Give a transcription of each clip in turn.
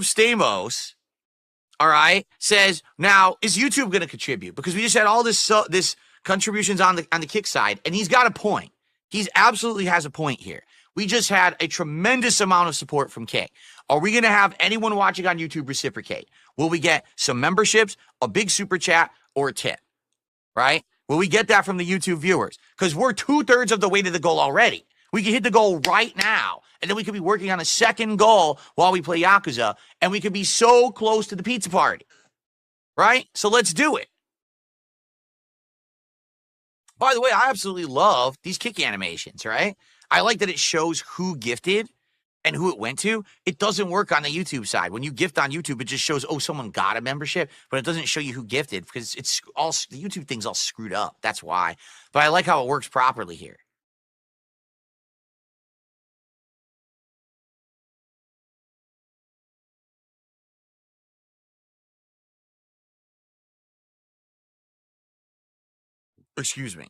Stamos, all right, says, now, is YouTube going to contribute? Because we just had all this contributions on the kick side, and he's got a point. He's absolutely has a point here. We just had a tremendous amount of support from Kick. Are we going to have anyone watching on YouTube reciprocate? Will we get some memberships, a big super chat, or a tip, right? Will we get that from the YouTube viewers? Because we're 2/3 of the way to the goal already. We can hit the goal right now, and then we could be working on a second goal while we play Yakuza, and we could be so close to the pizza party, right? So let's do it. By the way, I absolutely love these kick animations, right? I like that it shows who gifted and who it went to. It doesn't work on the YouTube side. When you gift on YouTube, it just shows, oh, someone got a membership, but it doesn't show you who gifted because it's all, the YouTube thing's all screwed up. That's why. But I like how it works properly here. Excuse me.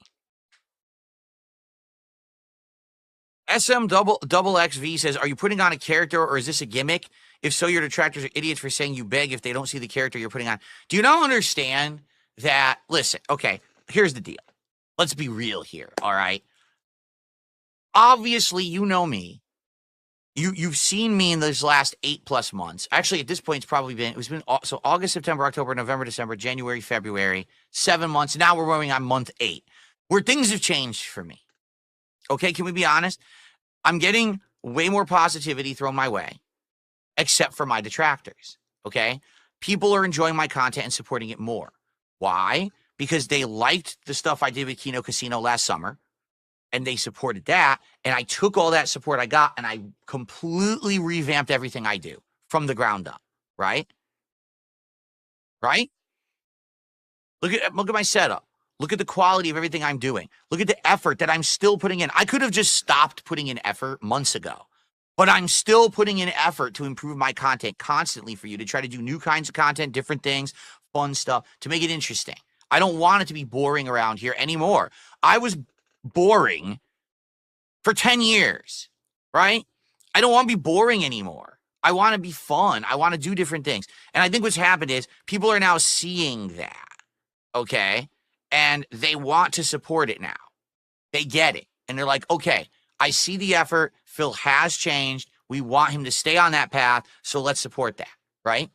SM double XV says, are you putting on a character or is this a gimmick? If so, your detractors are idiots for saying you beg if they don't see the character you're putting on. Do you not understand that? Listen, okay, here's the deal. Let's be real here, all right? Obviously, you know me. You've seen me in those last 8+ months. Actually, at this point, it's probably been, so August, September, October, November, December, January, February, 7 months. Now we're going on month 8, where things have changed for me. Okay, can we be honest? I'm getting way more positivity thrown my way, except for my detractors, okay? People are enjoying my content and supporting it more. Why? Because they liked the stuff I did with Kino Casino last summer, and they supported that, and I took all that support I got, and I completely revamped everything I do from the ground up, right? Right? Look at my setup. Look at the quality of everything I'm doing. Look at the effort that I'm still putting in. I could have just stopped putting in effort months ago, but I'm still putting in effort to improve my content constantly for you, to try to do new kinds of content, different things, fun stuff, to make it interesting. I don't want it to be boring around here anymore. I was boring for 10 years, right? I don't want to be boring anymore. I want to be fun. I want to do different things. And I think what's happened is people are now seeing that, okay? And they want to support it now. They get it. And they're like, okay, I see the effort. Phil has changed. We want him to stay on that path, so let's support that, right?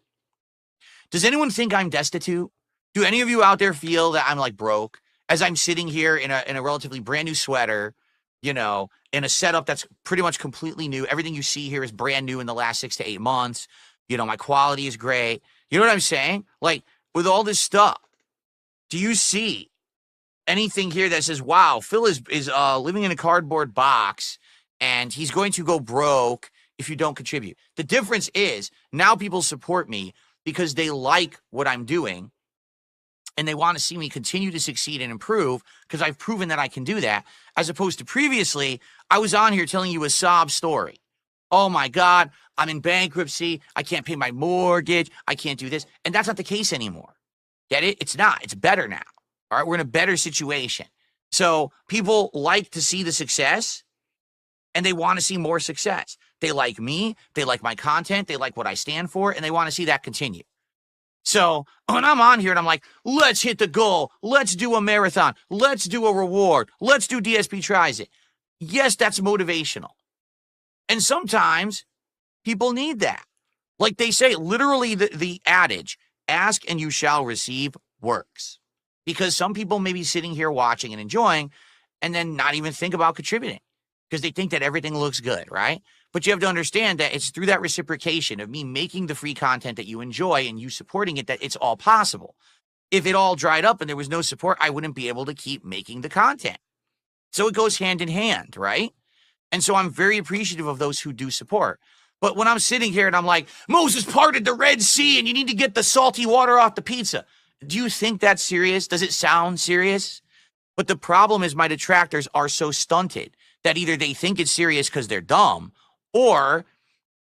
Does anyone think I'm destitute? Do any of you out there feel that I'm like broke? As I'm sitting here in a relatively brand new sweater, you know, in a setup that's pretty much completely new. Everything you see here is brand new in the last 6 to 8 months. You know, my quality is great. You know what I'm saying? Like, with all this stuff, do you see anything here that says, wow, Phil is living in a cardboard box and he's going to go broke if you don't contribute? The difference is now people support me because they like what I'm doing and they want to see me continue to succeed and improve because I've proven that I can do that, as opposed to previously, I was on here telling you a sob story. Oh my God, I'm in bankruptcy. I can't pay my mortgage. I can't do this. And that's not the case anymore. Get it? It's not. It's better now. All right, we're in a better situation. So people like to see the success, and they want to see more success. They like me. They like my content. They like what I stand for, and they want to see that continue. So when I'm on here and I'm like, let's hit the goal. Let's do a marathon. Let's do a reward. Let's do DSP tries it. Yes, that's motivational. And sometimes people need that. Like they say, literally the adage, ask and you shall receive, works. Because some people may be sitting here watching and enjoying and then not even think about contributing because they think that everything looks good, right? But you have to understand that it's through that reciprocation of me making the free content that you enjoy and you supporting it that it's all possible. If it all dried up and there was no support, I wouldn't be able to keep making the content. So it goes hand in hand, right? And so I'm very appreciative of those who do support. But when I'm sitting here and I'm like, Moses parted the Red Sea and you need to get the salty water off the pizza. Do you think that's serious? Does it sound serious? But the problem is my detractors are so stunted that either they think it's serious because they're dumb, or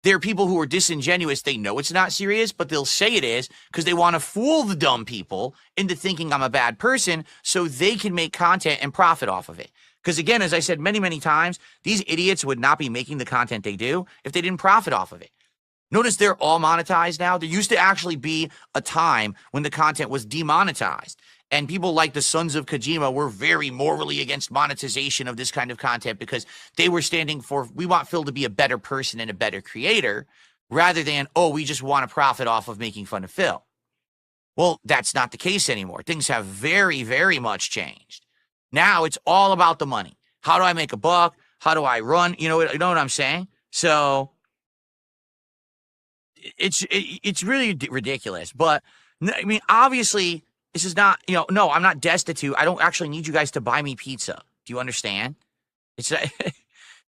they're people who are disingenuous. They know it's not serious, but they'll say it is because they want to fool the dumb people into thinking I'm a bad person so they can make content and profit off of it. Because again, as I said many, many times, these idiots would not be making the content they do if they didn't profit off of it. Notice they're all monetized now. There used to actually be a time when the content was demonetized. And people like the Sons of Kojima were very morally against monetization of this kind of content because they were standing for, we want Phil to be a better person and a better creator, rather than, oh, we just want to profit off of making fun of Phil. Well, that's not the case anymore. Things have very, very much changed. Now it's all about the money. How do I make a buck? How do I run? You know what I'm saying? So it's really ridiculous. But I mean, obviously, this is not, no, I'm not destitute. I don't actually need you guys to buy me pizza. Do you understand? It's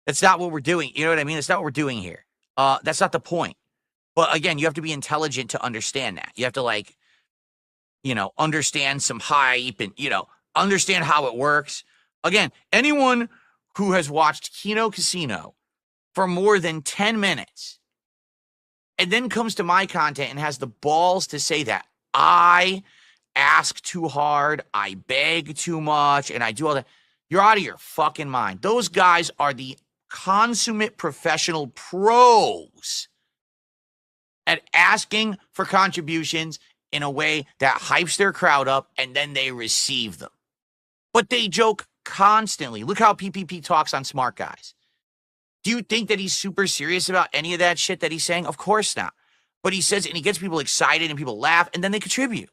that's not what we're doing. You know what I mean? That's not what we're doing here. That's not the point. But again, you have to be intelligent to understand that. You have to understand some hype and, understand how it works. Again, anyone who has watched Kino Casino for more than 10 minutes and then comes to my content and has the balls to say that I ask too hard, I beg too much, and I do all that, you're out of your fucking mind. Those guys are the consummate professional pros at asking for contributions in a way that hypes their crowd up, and then they receive them. But they joke constantly. Look how PPP talks on Smart Guys. Do you think that he's super serious about any of that shit that he's saying? Of course not. But he says it, and he gets people excited, and people laugh, and then they contribute.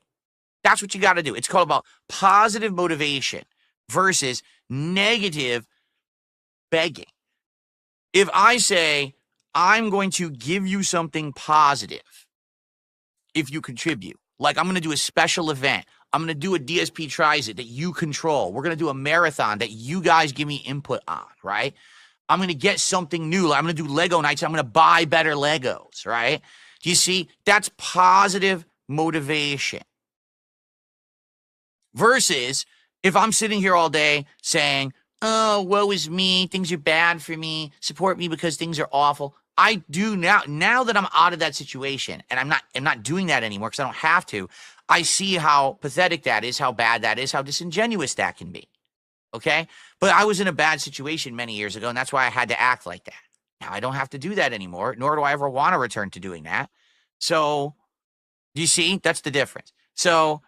That's what you got to do. It's called about positive motivation versus negative begging. If I say, I'm going to give you something positive if you contribute, like I'm going to do a special event, I'm going to do a DSP tries it that you control, we're going to do a marathon that you guys give me input on, right? I'm going to get something new. I'm going to do Lego nights. I'm going to buy better Legos, right? Do you see? That's positive motivation. Versus if I'm sitting here all day saying, oh, woe is me, things are bad for me, support me because things are awful. I do now that I'm out of that situation, and I'm not doing that anymore because I don't have to. I see how pathetic that is, how bad that is, how disingenuous that can be. Okay? But I was in a bad situation many years ago, and that's why I had to act like that. Now I don't have to do that anymore, nor do I ever want to return to doing that. So, do you see? That's the difference. So,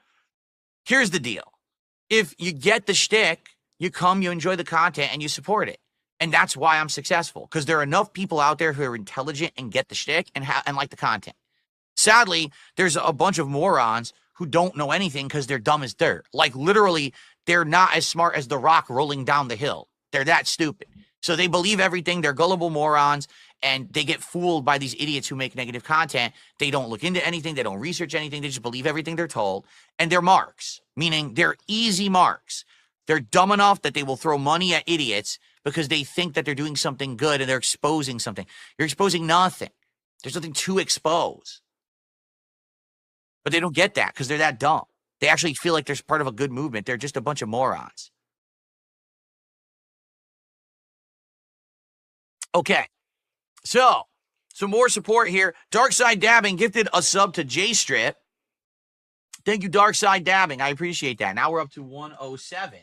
here's the deal. If you get the shtick, you come, you enjoy the content, and you support it. And that's why I'm successful, because there are enough people out there who are intelligent and get the shtick and like the content. Sadly, there's a bunch of morons who don't know anything because they're dumb as dirt. Like, literally, they're not as smart as the rock rolling down the hill. They're that stupid. So they believe everything. They're gullible morons, and they get fooled by these idiots who make negative content. They don't look into anything. They don't research anything. They just believe everything they're told. And they're marks, meaning they're easy marks. They're dumb enough that they will throw money at idiots because they think that they're doing something good and they're exposing something. You're exposing nothing. There's nothing to expose. But they don't get that because they're that dumb. They actually feel like they're part of a good movement. They're just a bunch of morons. Okay. So, some more support here. Darkside Dabbing gifted a sub to J-Strip. Thank you, Darkside Dabbing. I appreciate that. Now we're up to 107.